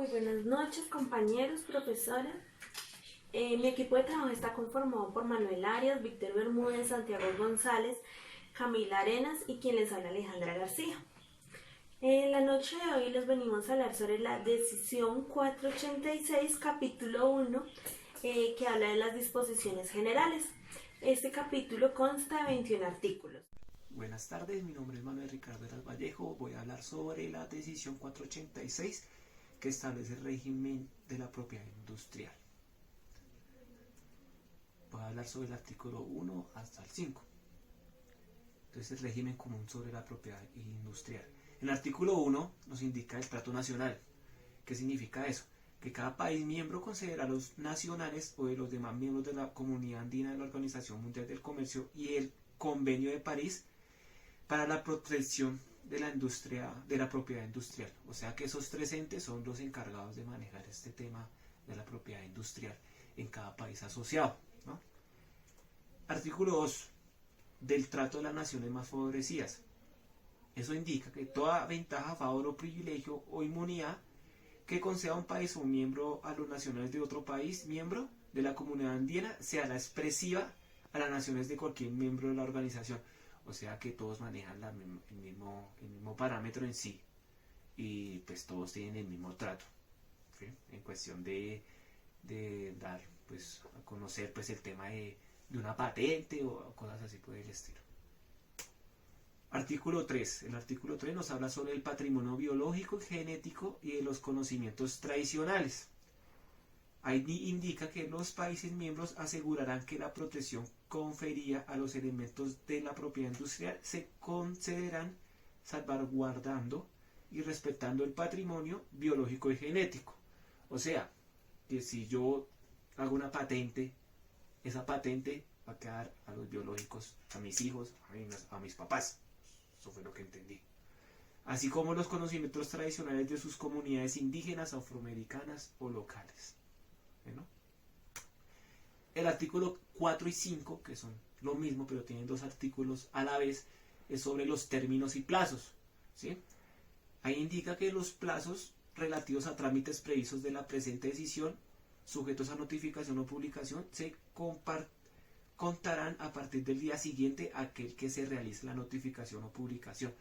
muy buenas noches, compañeros, profesora. Mi equipo de trabajo está conformado por Manuel Arias, Víctor Bermúdez, Santiago González, Camila Arenas y quien les habla, Alejandra García. En la noche de hoy les venimos a hablar sobre la decisión 486, capítulo 1, que habla de las disposiciones generales. Este capítulo consta de 21 artículos. Buenas tardes, mi nombre es Manuel Ricardo Eras Vallejo. Voy a hablar sobre la decisión 486 que establece el régimen de la propiedad industrial. Voy a hablar sobre el artículo 1 hasta el 5. Entonces, el régimen común sobre la propiedad industrial. En el artículo 1 nos indica el trato nacional. ¿Qué significa eso? Que cada país miembro considera a los nacionales o de los demás miembros de la Comunidad Andina de la Organización Mundial del Comercio y el Convenio de París para la protección de la industria, de la propiedad industrial. O sea que esos tres entes son los encargados de manejar este tema de la propiedad industrial en cada país asociado, ¿no? Artículo 2 del Trato de las Naciones Más Favorecidas. Eso indica que toda ventaja, favor o privilegio o inmunidad que conceda un país o un miembro a los nacionales de otro país miembro de la Comunidad Andina se hará expresiva a las naciones de cualquier miembro de la organización. O sea que todos manejan el mismo parámetro en sí y pues todos tienen el mismo trato, ¿sí? En cuestión de dar pues a conocer pues el tema de una patente o cosas así por el estilo. Artículo 3. El artículo 3 nos habla sobre el patrimonio biológico y genético y de los conocimientos tradicionales. Ahí indica que los países miembros asegurarán que la protección conferida a los elementos de la propiedad industrial se concederán salvaguardando y respetando el patrimonio biológico y genético. O sea, que si yo hago una patente, esa patente va a quedar a los biológicos, a mis hijos, a mis papás. Eso fue lo que entendí. Así como los conocimientos tradicionales de sus comunidades indígenas, afroamericanas o locales. ¿No? El artículo 4 y 5, que son lo mismo pero tienen dos artículos a la vez, es sobre los términos y plazos, ¿sí? Ahí indica que los plazos relativos a trámites previstos de la presente decisión, sujetos a notificación o publicación, se contarán a partir del día siguiente a aquel que se realice la notificación o publicación.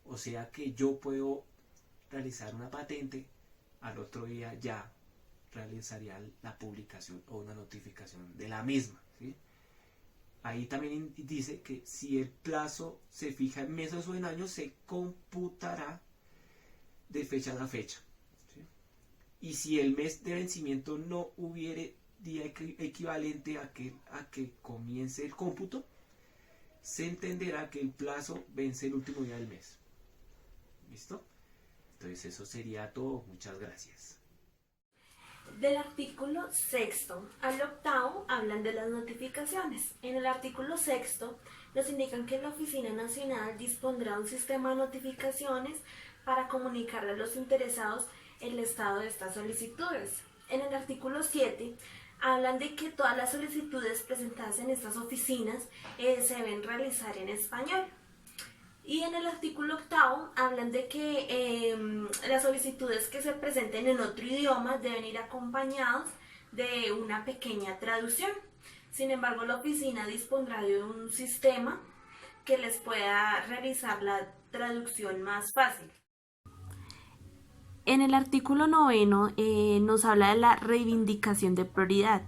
O sea que yo puedo realizar una patente, al otro día ya realizaría la publicación o una notificación de la misma, ¿sí? Ahí también dice que si el plazo se fija en meses o en años, se computará de fecha a fecha, ¿sí? Y si el mes de vencimiento no hubiere día equivalente a que comience el cómputo, se entenderá que el plazo vence el último día del mes. ¿Listo? Entonces eso sería todo. Muchas gracias. Del artículo 6 al 8 hablan de las notificaciones. En el artículo 6 nos indican que la Oficina Nacional dispondrá un sistema de notificaciones para comunicarle a los interesados el estado de estas solicitudes. En el artículo 7 hablan de que todas las solicitudes presentadas en estas oficinas se deben realizar en español. Y en el artículo 8 hablan de que las solicitudes que se presenten en otro idioma deben ir acompañados de una pequeña traducción. Sin embargo, la oficina dispondrá de un sistema que les pueda realizar la traducción más fácil. En el artículo 9 nos habla de la reivindicación de prioridad.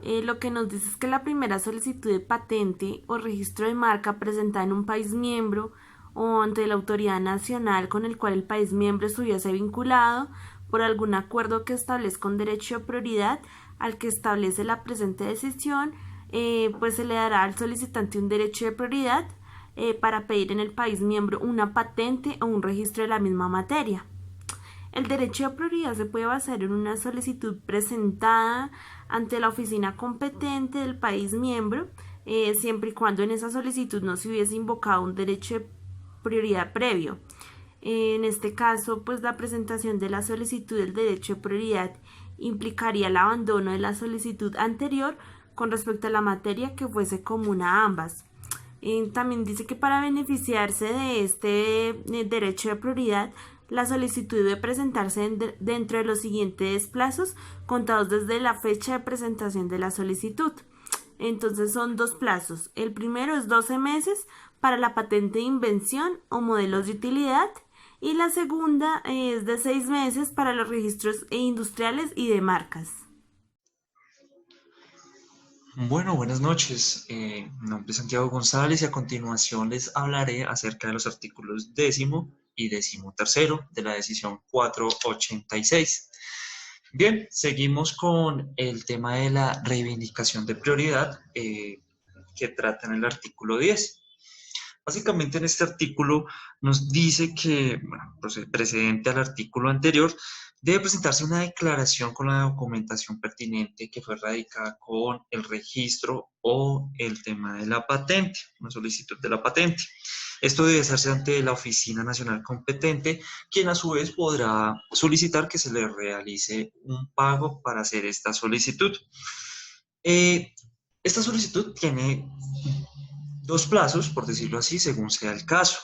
Lo que nos dice es que la primera solicitud de patente o registro de marca presentada en un país miembro o ante la autoridad nacional con el cual el país miembro estuviese vinculado por algún acuerdo que establezca un derecho de prioridad al que establece la presente decisión, pues se le dará al solicitante un derecho de prioridad para pedir en el país miembro una patente o un registro de la misma materia. El derecho de prioridad se puede basar en una solicitud presentada ante la oficina competente del país miembro, siempre y cuando en esa solicitud no se hubiese invocado un derecho de prioridad previo. En este caso, pues la presentación de la solicitud del derecho de prioridad implicaría el abandono de la solicitud anterior con respecto a la materia que fuese común a ambas. También dice que para beneficiarse de este derecho de prioridad La solicitud debe presentarse dentro de los siguientes plazos contados desde la fecha de presentación de la solicitud. Entonces son dos plazos. El primero es 12 meses para la patente de invención o modelos de utilidad y la segunda es de 6 meses para los registros industriales y de marcas. Bueno, buenas noches. Mi nombre es Santiago González y a continuación les hablaré acerca de los artículos 10º y 13º de la decisión 486. Bien, seguimos con el tema de la reivindicación de prioridad que trata en el artículo 10. Básicamente en este artículo nos dice que, bueno, precedente al artículo anterior, debe presentarse una declaración con la documentación pertinente que fue radicada con el registro o el tema de la patente, una solicitud de la patente. Esto debe hacerse ante la Oficina Nacional competente, quien a su vez podrá solicitar que se le realice un pago para hacer esta solicitud. Esta solicitud tiene dos plazos, por decirlo así, según sea el caso.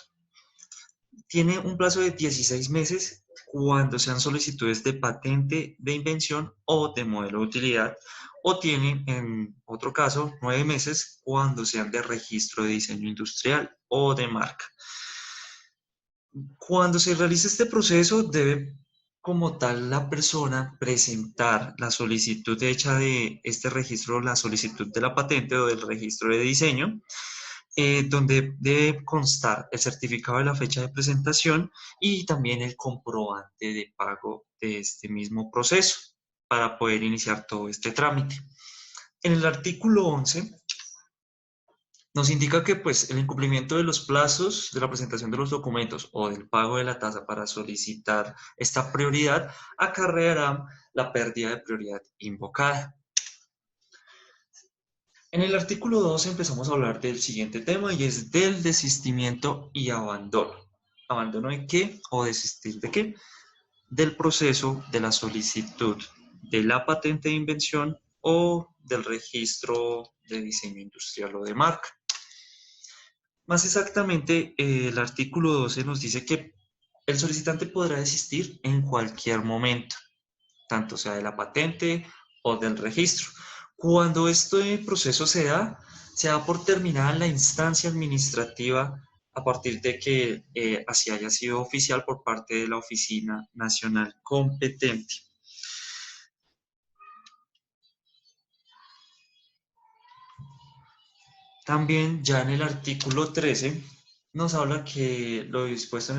Tiene un plazo de 16 meses cuando sean solicitudes de patente, de invención o de modelo de utilidad, o tiene, en otro caso, 9 meses cuando sean de registro de diseño industrial o de marca. Cuando se realice este proceso, debe como tal la persona presentar la solicitud hecha de este registro, la solicitud de la patente o del registro de diseño, donde debe constar el certificado de la fecha de presentación y también el comprobante de pago de este mismo proceso para poder iniciar todo este trámite. En el artículo 11 nos indica que pues, el incumplimiento de los plazos de la presentación de los documentos o del pago de la tasa para solicitar esta prioridad acarreará la pérdida de prioridad invocada. En el artículo 2 empezamos a hablar del siguiente tema y es del desistimiento y abandono. ¿Abandono de qué o desistir de qué? Del proceso de la solicitud de la patente de invención o del registro de diseño industrial o de marca. Más exactamente, el artículo 12 nos dice que el solicitante podrá desistir en cualquier momento, tanto sea de la patente o del registro. Cuando este proceso se da por terminada la instancia administrativa a partir de que así haya sido oficial por parte de la Oficina Nacional competente. También ya en el artículo 13 nos habla que lo dispuesto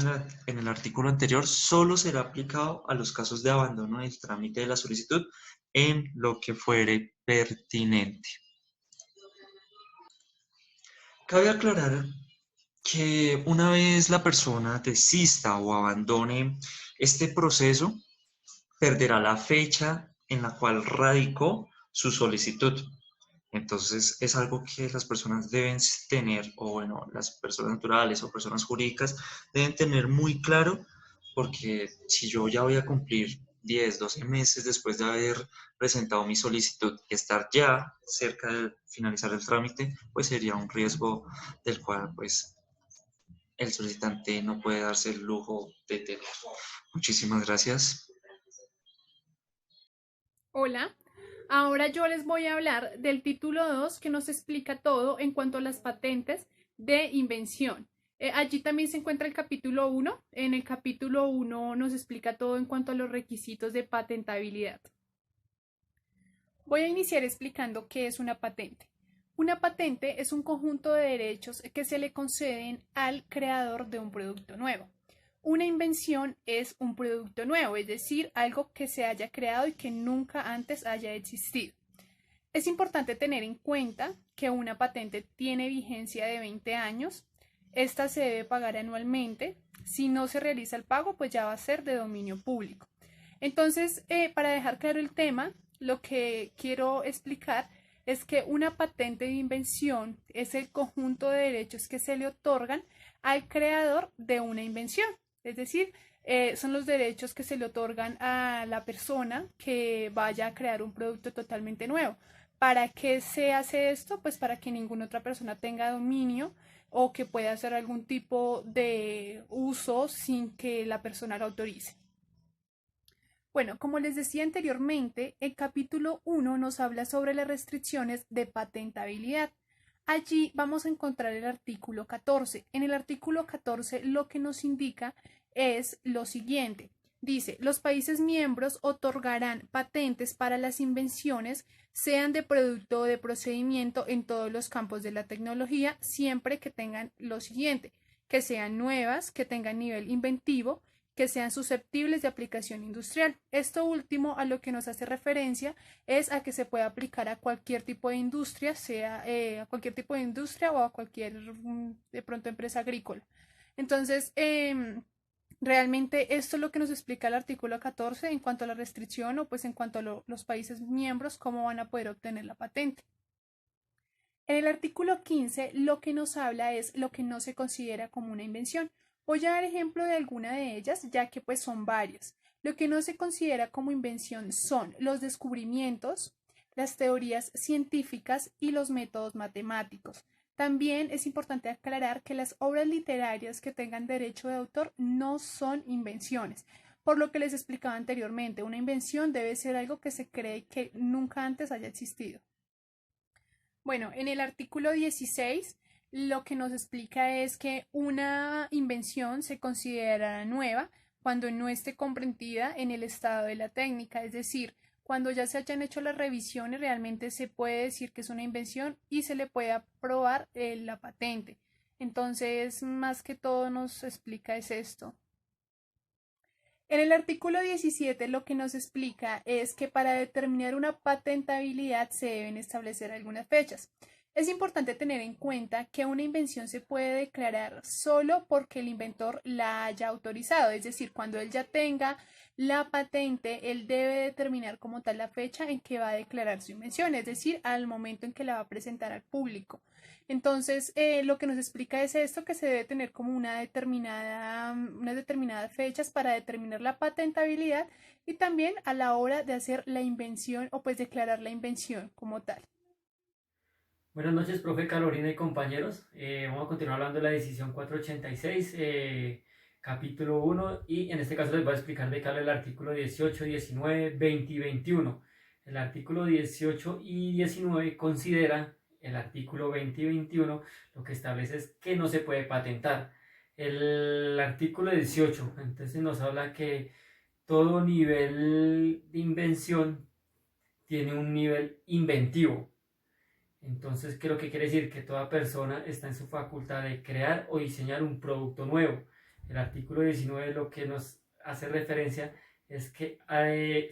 en el artículo anterior solo será aplicado a los casos de abandono del trámite de la solicitud en lo que fuere pertinente. Cabe aclarar que una vez la persona desista o abandone este proceso, perderá la fecha en la cual radicó su solicitud. Entonces es algo que las personas deben tener, o bueno, las personas naturales o personas jurídicas deben tener muy claro, porque si yo ya voy a cumplir 10, 12 meses después de haber presentado mi solicitud y estar ya cerca de finalizar el trámite, pues sería un riesgo del cual pues el solicitante no puede darse el lujo de tener. Muchísimas gracias. Hola, ahora yo les voy a hablar del título 2 que nos explica todo en cuanto a las patentes de invención. Allí también se encuentra el capítulo 1. En el capítulo 1 nos explica todo en cuanto a los requisitos de patentabilidad. Voy a iniciar explicando qué es una patente. Una patente es un conjunto de derechos que se le conceden al creador de un producto nuevo. Una invención es un producto nuevo, es decir, algo que se haya creado y que nunca antes haya existido. Es importante tener en cuenta que una patente tiene vigencia de 20 años. Esta se debe pagar anualmente. Si no se realiza el pago, pues ya va a ser de dominio público. Entonces, para dejar claro el tema, lo que quiero explicar es que una patente de invención es el conjunto de derechos que se le otorgan al creador de una invención. Es decir, son los derechos que se le otorgan a la persona que vaya a crear un producto totalmente nuevo. ¿Para qué se hace esto? Pues para que ninguna otra persona tenga dominio o que pueda hacer algún tipo de uso sin que la persona lo autorice. Bueno, como les decía anteriormente, el capítulo 1 nos habla sobre las restricciones de patentabilidad. Allí vamos a encontrar el artículo 14. En el artículo 14 lo que nos indica es lo siguiente. Dice, los países miembros otorgarán patentes para las invenciones, sean de producto o de procedimiento en todos los campos de la tecnología, siempre que tengan lo siguiente, que sean nuevas, que tengan nivel inventivo, que sean susceptibles de aplicación industrial. Esto último a lo que nos hace referencia es a que se puede aplicar a cualquier tipo de industria, sea a cualquier tipo de industria o a cualquier de pronto empresa agrícola. Entonces, realmente esto es lo que nos explica el artículo 14 en cuanto a la restricción o pues en cuanto a los países miembros, cómo van a poder obtener la patente. En el artículo 15 lo que nos habla es lo que no se considera como una invención. Voy a dar ejemplo de alguna de ellas, ya que pues son varias. Lo que no se considera como invención son los descubrimientos, las teorías científicas y los métodos matemáticos. También es importante aclarar que las obras literarias que tengan derecho de autor no son invenciones. Por lo que les explicaba anteriormente, una invención debe ser algo que se cree que nunca antes haya existido. Bueno, en el artículo 16 lo que nos explica es que una invención se considerará nueva cuando no esté comprendida en el estado de la técnica, es decir, cuando ya se hayan hecho las revisiones realmente se puede decir que es una invención y se le puede aprobar la patente. Entonces, más que todo nos explica es esto. En el artículo 17 lo que nos explica es que para determinar una patentabilidad se deben establecer algunas fechas. Es importante tener en cuenta que una invención se puede declarar solo porque el inventor la haya autorizado, es decir, cuando él ya tenga la patente, él debe determinar como tal la fecha en que va a declarar su invención, es decir, al momento en que la va a presentar al público. Entonces, lo que nos explica es esto, que se debe tener como unas determinadas fechas para determinar la patentabilidad y también a la hora de hacer la invención o pues declarar la invención como tal. Buenas noches, profe Carolina y compañeros. Vamos a continuar hablando de la decisión 486, capítulo 1, y en este caso les voy a explicar de qué habla el artículo 18, 19, 20 y 21. El artículo 18 y 19 considera el artículo 20 y 21, lo que establece es que no se puede patentar. El artículo 18, entonces nos habla que todo nivel de invención tiene un nivel inventivo. Entonces, ¿qué es lo que quiere decir? Que toda persona está en su facultad de crear o diseñar un producto nuevo. El artículo 19 lo que nos hace referencia es que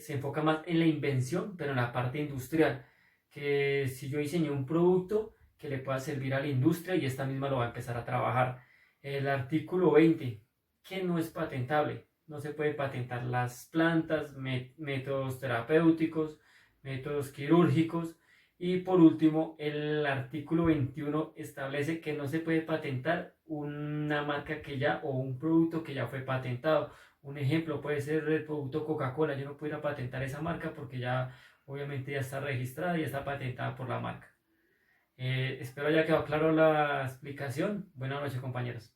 se enfoca más en la invención, pero en la parte industrial. Que si yo diseñé un producto que le pueda servir a la industria y esta misma lo va a empezar a trabajar. El artículo 20, que no es patentable. No se puede patentar las plantas, métodos terapéuticos, métodos quirúrgicos. Y por último, el artículo 21 establece que no se puede patentar una marca que ya o un producto que ya fue patentado. Un ejemplo puede ser el producto Coca-Cola. Yo no pudiera patentar esa marca porque ya obviamente ya está registrada y está patentada por la marca. Espero haya quedado claro la explicación. Buenas noches, compañeros.